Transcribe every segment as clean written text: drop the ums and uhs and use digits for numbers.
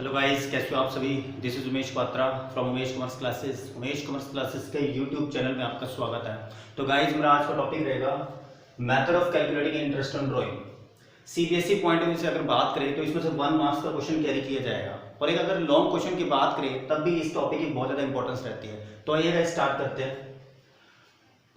Hello guys, कैसे हो आप सभी। This is Umesh Patra from Umesh commerce classes. Umesh commerce classes के यूट्यूब चैनल में आपका स्वागत है। तो गाइस, मेरा आज का टॉपिक रहेगा method of calculating interest on drawing. CBSE point of view से अगर बात करें तो इसमें से 1 मार्क्स का क्वेश्चन कैरी किया जाएगा, और एक अगर लॉन्ग क्वेश्चन की बात करें तब भी इस टॉपिक की बहुत ज़्यादा इंपॉर्टेंस रहती है। तो आइए स्टार्ट करते हैं।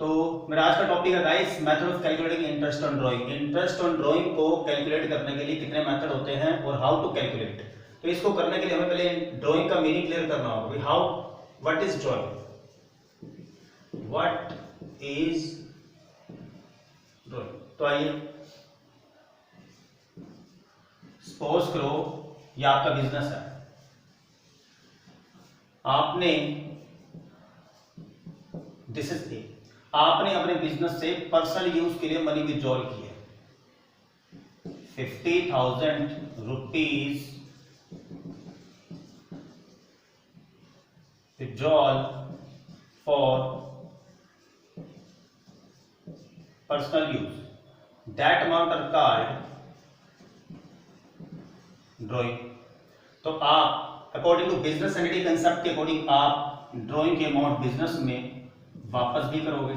तो मेरा आज का टॉपिक है guys method of calculating interest on drawing. Interest on drawing को कैलकुलेट करने के लिए कितने मेथड होते हैं और हाउ टू कैलकुलेट। तो इसको करने के लिए हमें पहले ड्राइंग का मीनिंग क्लियर करना होगा। How, what is drawing, what is drawing. तो आइए, सपोज करो ये आपका बिजनेस है, आपने दिस इज ए आपने अपने बिजनेस से पर्सनल यूज के लिए मनी विड्रॉल की है 50,000 rupees withdrawal for personal use. That amount are called drawing. तो आप according to business entity concept के अकॉर्डिंग आप ड्राइंग के अमाउंट बिजनेस में वापस भी करोगे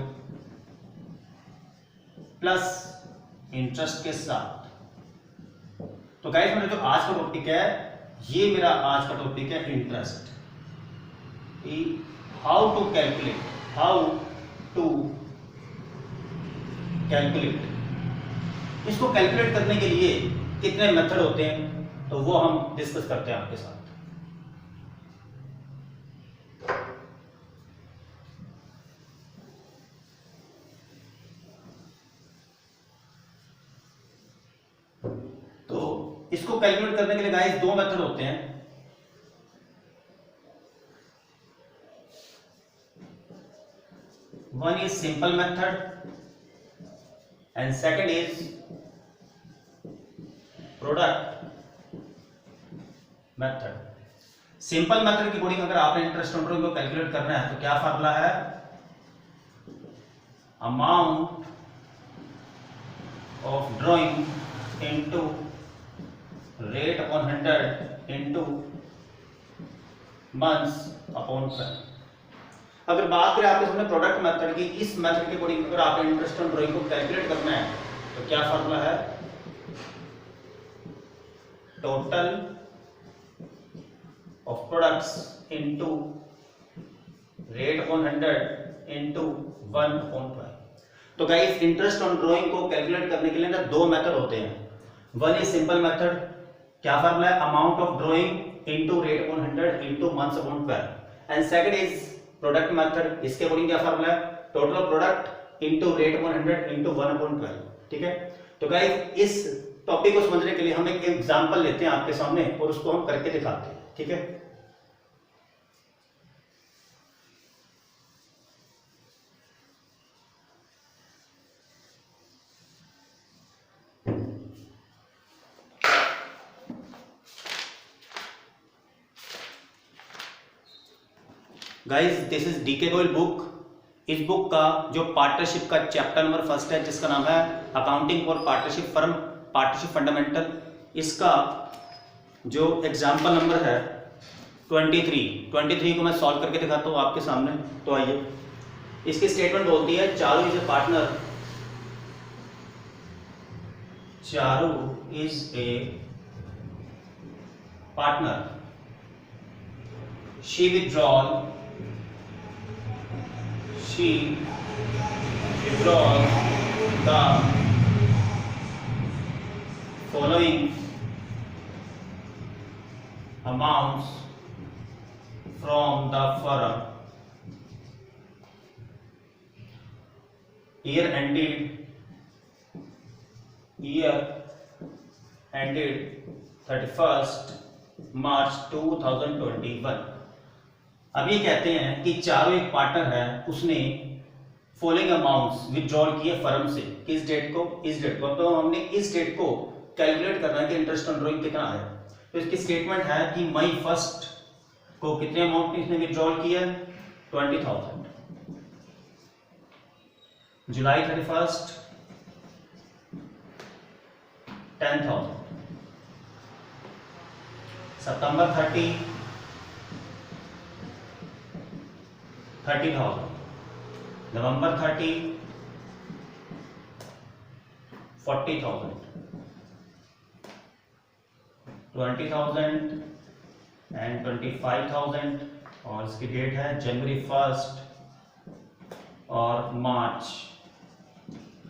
प्लस इंटरेस्ट के साथ। तो गाइस, मेरा जो आज का टॉपिक है, ये मेरा आज का टॉपिक है इंटरेस्ट। How to calculate. इसको कैलकुलेट करने के लिए कितने मेथड होते हैं, तो वो हम डिस्कस करते हैं आपके साथ। तो इसको कैलकुलेट करने के लिए गाइस 2 मेथड होते हैं। One is simple method and second is product method. Simple method की अकॉर्डिंग अगर आपने इंटरेस्ट ऑन ड्राइंग को कैलकुलेट करना है तो क्या फार्मूला है, amount of drawing into rate upon 100 into months upon 10। अगर बात करें आपके सामने प्रोडक्ट मेथड की, इस मेथड के अकॉर्डिंग अगर आपने इंटरेस्ट ऑन ड्राइंग को कैलकुलेट करना है तो क्या फार्मूला है, total of products into rate upon 100 into 1/12। तो गाइस, इंटरेस्ट ऑन ड्राइंग को कैलकुलेट करने के लिए ना 2 मेथड होते हैं। वन इज सिंपल मेथड, क्या फार्मूला है, amount of drawing into rate upon 100 into months upon 12। And second is product method, इसके अकॉर्डिंग क्या फार्मूला है, total product into rate upon 100 into 1/12। ठीक है। तो गाइस, इस टॉपिक को समझने के लिए हम एक एग्जांपल लेते हैं आपके सामने और उसको हम करके दिखाते हैं। ठीक है। Guys, this is DK Goyal book. इस बुक का जो पार्टनरशिप का चैप्टर नंबर 1 है, जिसका नाम है accounting for partnership firm, partnership fundamental, इसका जो एग्जाम्पल नंबर है 23 को मैं सॉल्व करके दिखाता हूँ आपके सामने। तो आइए, इसकी स्टेटमेंट बोलती है Charu is a partner, Charu is a partner, she withdraws the following amounts from the firm year ended 31st March 2021। अब ये कहते हैं कि चारों एक पार्टनर है, उसने फॉलोइंग अमाउंट्स विड्रॉल किए फर्म से, किस डेट को, इस डेट को। तो हमने इस डेट को कैलकुलेट करना है कि इंटरेस्ट ऑन ड्राइंग कितना है। तो इसकी स्टेटमेंट है कि मई 1 को कितने अमाउंट इसने विड्रॉल किया, 20,000। जुलाई 31 10,000। सितंबर 30 30,000, नवंबर 30 40,000, 20,000 एंड 25,000, और इसकी डेट है जनवरी 1 और मार्च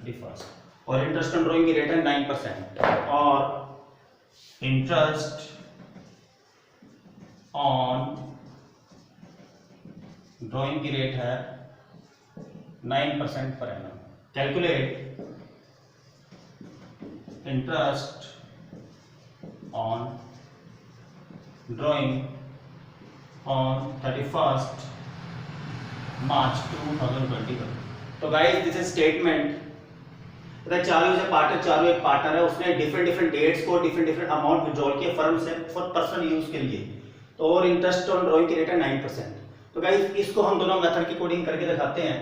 31। और इंटरेस्ट ऑन ड्रॉइंग की रेट है 9%, और इंटरेस्ट ऑन ड्रॉइंग की रेट है 9% per annum. Calculate interest on drawing on 31 March 2021। तो गाइस दिस इज स्टेटमेंट। चारों से पार्टनर, चारों एक पार्टनर है, उसने डिफरेंट डेट्स को डिफरेंट अमाउंट विड्रॉल किए फर्म से फॉर पर्सनल यूज के लिए। तो और इंटरेस्ट ऑन ड्रॉइंग की रेट है 9%। तो गाइस इसको हम दोनों मेथड की कोडिंग करके दिखाते हैं।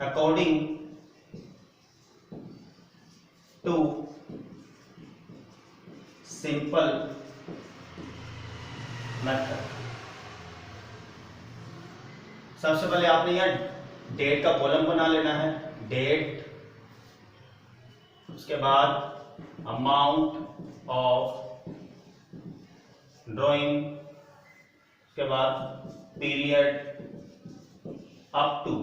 अकॉर्डिंग टू सिंपल मेथड, सबसे पहले आपने यह डेट का कॉलम बना लेना है, डेट, उसके बाद अमाउंट ऑफ ड्राइंग, उसके बाद पीरियड अप टू,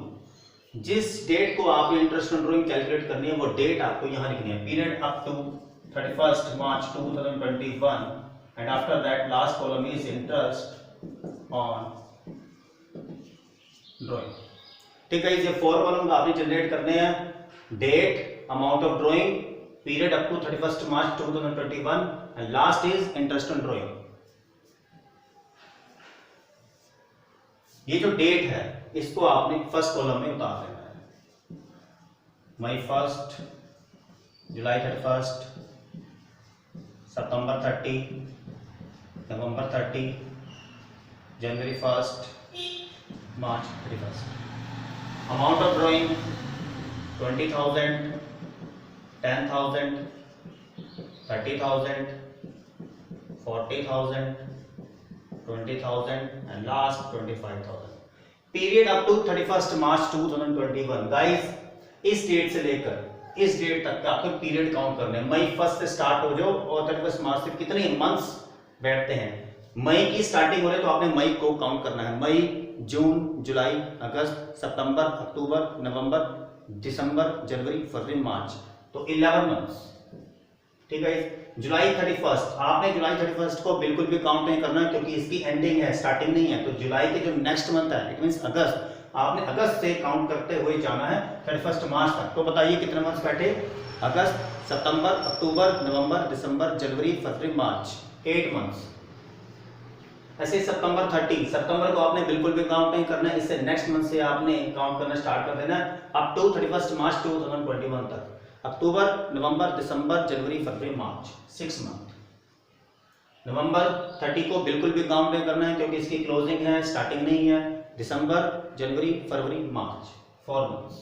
जिस डेट को आपने इंटरेस्ट ऑन ड्राइंग कैलकुलेट करनी है वो डेट आपको यहां लिखनी है, period up to 31 March 2021, and after that last column is interest on drawing. ठीक है, ये 4 कॉलम आपने जनरेट करने हैं, date, amount of drawing, period up to 31 March 2021, and last is interest on drawing. ये जो डेट है इसको आपने फर्स्ट कॉलम में उतार देना है, मई 1, जुलाई 31, सितंबर 30, नवंबर 30, जनवरी 1, मार्च 31। Amount of drawing 20,000, 10,000, 30,000, 40,000, 20,000 and last 25,000। Period up to 31 March 2021। Guys इस डेट से लेकर इस डेट तक का आपको पीरियड काउंट करना है। मई 1 से स्टार्ट हो जाओ और 31 मार्च से कितने मंथ्स बैठते हैं। मई की स्टार्टिंग हो रही है तो आपने मई को काउंट करना है, मई, जून, जुलाई, अगस्त, सितंबर, अक्टूबर, नवंबर, दिसंबर, जनवरी, फरवरी, मार्च, तो 11 मंथ्स। ठीक है, जुलाई 31 आपने जुलाई 31 को बिल्कुल भी काउंट नहीं करना है क्योंकि इसकी एंडिंग है, स्टार्टिंग नहीं है। तो जुलाई के जो नेक्स्ट मंथ है, इट मींस अगस्त, आपने अगस्त से काउंट करते हुए जाना है 31 मार्च तक। तो बताइए कितने मंथ्स बैठे, अगस्त, सितंबर, अक्टूबर, नवंबर, दिसंबर, जनवरी, फरवरी, मार्च, 8 मंथ्स। ऐसे सितंबर 30, सितंबर को आपने बिल्कुल भी काउंट नहीं करना है, इससे नेक्स्ट मंथ से आपने काउंट करना स्टार्ट कर देना है अप टू 31 मार्च 2021 तक। अक्टूबर, नवंबर, दिसंबर, जनवरी, फरवरी, मार्च, 6 मंथ। नवंबर 30 को बिल्कुल भी काउंट नहीं करना है क्योंकि इसकी क्लोजिंग है, स्टार्टिंग नहीं है। दिसंबर, जनवरी, फरवरी, मार्च, 4 मंथ्स।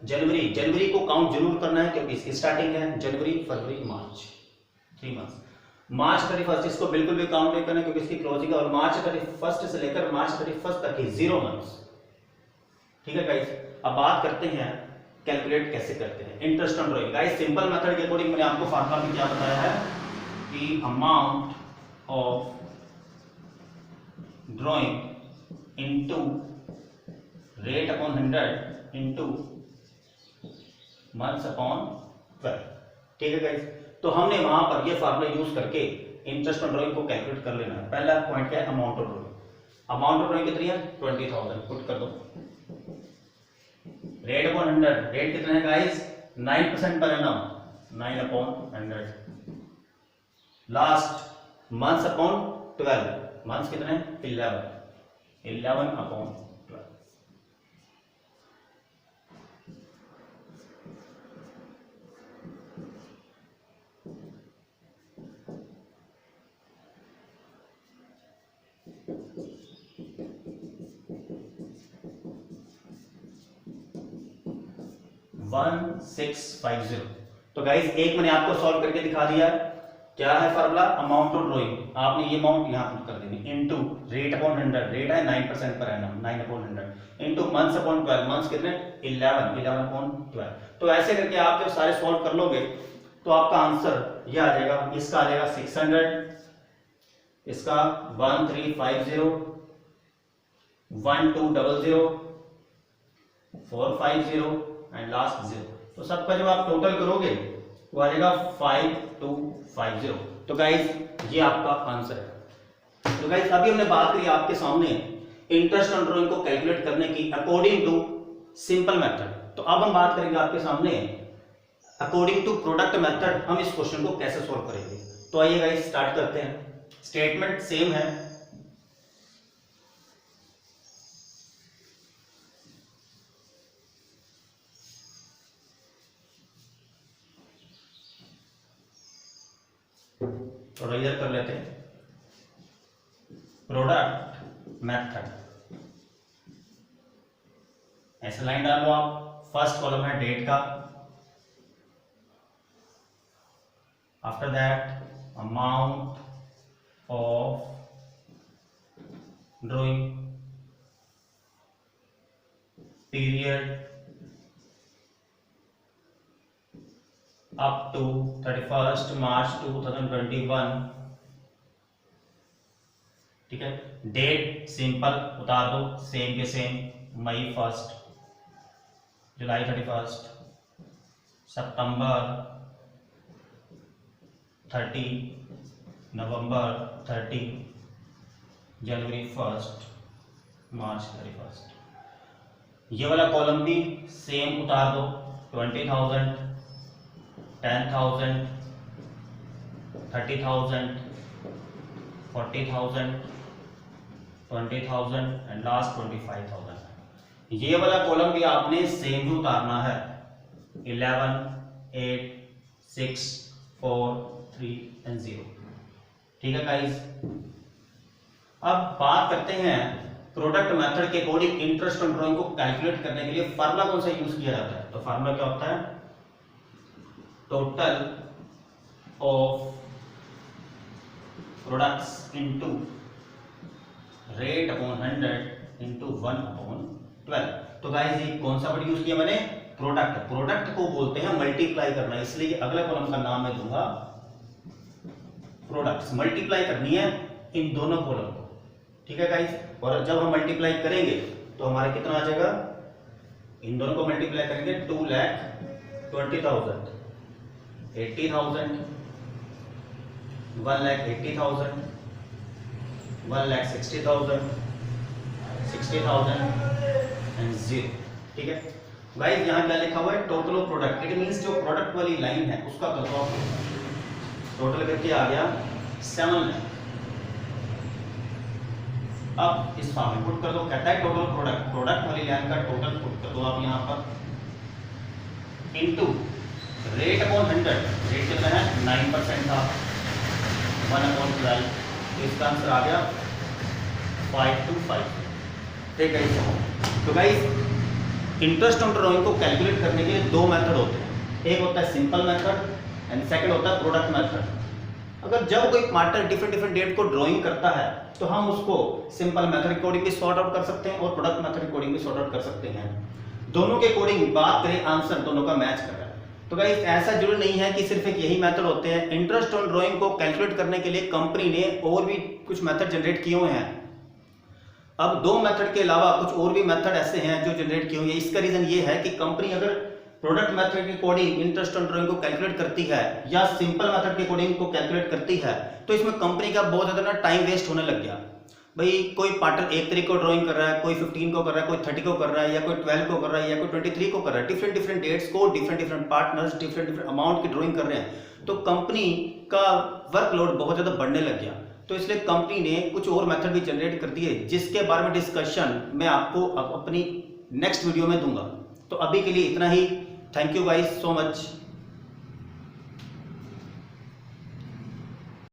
जनवरी को काउंट जरूर करना है क्योंकि इसकी स्टार्टिंग है, जनवरी, फरवरी, मार्च, 3 मंथ्स। मार्च 31 इसको बिल्कुल भी काउंट नहीं करना क्योंकि इसकी क्लोजिंग है, और मार्च 31 से लेकर मार्च 31 तक ही 0 मंथ्स। ठीक है गाइस, अब बात करते हैं कैलकुलेट कैसे करते हैं interest on drawing. Guys simple method के अकॉर्डिंग मैंने आपको फार्मूला में क्या बताया है कि amount of drawing into rate upon 100 into months upon 12। ठीक है गाइस, तो हमने वहां पर ये फार्मूला यूज करके इंटरेस्ट ऑन ड्राइंग को कैलकुलेट कर लेना है। पहला पॉइंट क्या है, amount of drawing. Amount of drawing कितनी है, 20,000 पुट कर दो। रेट अपॉन 100, रेट कितना है guys, 9% per annum, 9 upon 100। Last months upon 12, months कितने हैं, 11 अपॉन 12। तो गाइस एक मैंने आपको सॉल्व करके दिखा दिया, क्या है फार्मूला, अमाउंट ऑफ ड्रॉइंग, आपने ये अमाउंट यहाँ पुट कर देनी इनटू रेट अपॉन 100, रेट है 9% per annum, 9 upon 100 into months upon 12, months कितने 11 अपॉन 12। तो ऐसे करके आप जब सारे सॉल्व कर लोगे तो आपका आंसर ये आ जाएगा, इसका आ जाएगा 600, इसका 1350, 1200, 450 एंड लास्ट 0। तो सबका जब आप टोटल करोगे वो आ जाएगा 5250। तो गाइज ये आपका आंसर है। तो गाइज अभी हमने बात करी आपके सामने इंटरेस्ट ऑन ड्रॉइंग को कैलकुलेट करने की अकॉर्डिंग टू सिंपल मेथड। तो अब हम बात करेंगे आपके सामने अकॉर्डिंग टू प्रोडक्ट मेथड, हम इस क्वेश्चन को कैसे सॉल्व करेंगे। तो आइए गाइज स्टार्ट करते हैं। स्टेटमेंट सेम है, थोड़ा इधर कर लेते हैं। प्रोडक्ट मेथड, ऐसे लाइन डाल लो आप। फर्स्ट कॉलम है डेट का, after that amount of drawing, period up to 31 March 2021, ठीक है। डेट सिंपल उतार दो, सेम के सेम, मई 1, जुलाई 31, सितंबर 30, नवंबर 30, जनवरी 1, मार्च 31। ये वाला कॉलम भी सेम उतार दो, 20,000, 10,000, 30,000, 40,000, 20,000 एंड लास्ट 25,000। ये वाला कॉलम भी आपने सेम ही उतारना है, 11, 8, 6, 4, 3 एंड 0, ठीक है गाइस। अब बात करते हैं प्रोडक्ट मेथड के अकॉर्डिंग इंटरेस्ट ऑन ड्राइंग को कैलकुलेट करने के लिए फार्मूला कौन सा यूज किया जाता है। तो फार्मूला क्या होता है, total of products into rate upon 100 into 1 upon 12। तो गाइस ये कौन सा वर्ड यूज किया मैंने, प्रोडक्ट। प्रोडक्ट को बोलते हैं मल्टीप्लाई करना, इसलिए अगला कॉलम का नाम मैं दूंगा प्रोडक्ट्स। मल्टीप्लाई करनी है इन दोनों कॉलम को, ठीक है गाइस। और जब हम मल्टीप्लाई करेंगे तो हमारा कितना आ जाएगा, इन दोनों को मल्टीप्लाई करेंगे 2,20,000, 80,000, 1,80,000, 1,60,000, 60,000 एंड 0, ठीक है गाइस। यहाँ क्या लिखा हुआ है, total of product, it means जो प्रोडक्ट वाली लाइन है उसका कर दो आप, टोटल करके आ गया 7 लाख। अब इस फॉर्म में पुट कर दो, कहता है टोटल प्रोडक्ट, प्रोडक्ट वाली लाइन का टोटल पुट कर दो आप यहाँ पर, इनटू रेट अपॉन 100, रेट कितना है 9% था, 1 अपॉन 12, तो इसका आंसर आ गया 525, ठीक है। तो गाइस इंटरेस्ट ऑन ड्राइंग को कैलकुलेट करने के लिए दो मेथड होते हैं, एक होता है सिंपल मेथड एंड सेकंड होता है प्रोडक्ट मेथड। अगर जब कोई पार्टनर डिफरेंट डेट को ड्राइंग करता है तो हम उसको सिंपल मेथड अकॉर्डिंग भी सॉर्ट आउट कर सकते हैं और प्रोडक्ट मेथड अकॉर्डिंग भी सॉर्ट आउट कर सकते हैं। दोनों के अकॉर्डिंग बात करें, आंसर दोनों का मैच कर रहा है। तो गाइस ऐसा जरूरी नहीं है कि सिर्फ एक यही मेथड होते हैं। इंटरेस्ट ऑन ड्राइंग को कैलकुलेट करने के लिए कंपनी ने और भी कुछ मेथड जनरेट किए हुए हैं। अब दो मेथड के अलावा कुछ और भी मेथड ऐसे हैं जो जनरेट किए हुए हैं। इसका रीजन ये है कि कंपनी अगर प्रोडक्ट मेथड के अकॉर्डिंग इंटरेस्ट ऑन ड्राइंग को कैलकुलेट करती है या सिंपल मेथड के अकॉर्डिंग को कैलकुलेट करती है तो इसमें कंपनी का बहुत ज्यादा ना टाइम वेस्ट होने लग गया। भाई कोई पार्टनर 1 तारीख को ड्राइंग कर रहा है, कोई 15 को कर रहा है, कोई 30 को कर रहा है, या कोई 12 को कर रहा है, या कोई 23 को कर रहा है। डिफरेंट डेट्स को डिफरेंट पार्टनर्स डिफरेंट अमाउंट की ड्राइंग कर रहे हैं, तो कंपनी का वर्कलोड बहुत ज्यादा बढ़ने लग गया। तो इसलिए कंपनी ने कुछ और मेथड भी जनरेट कर दिए जिसके बारे में डिस्कशन मैं आपको अपनी नेक्स्ट वीडियो में दूंगा। तो अभी के लिए इतना ही। Thank you guys so much.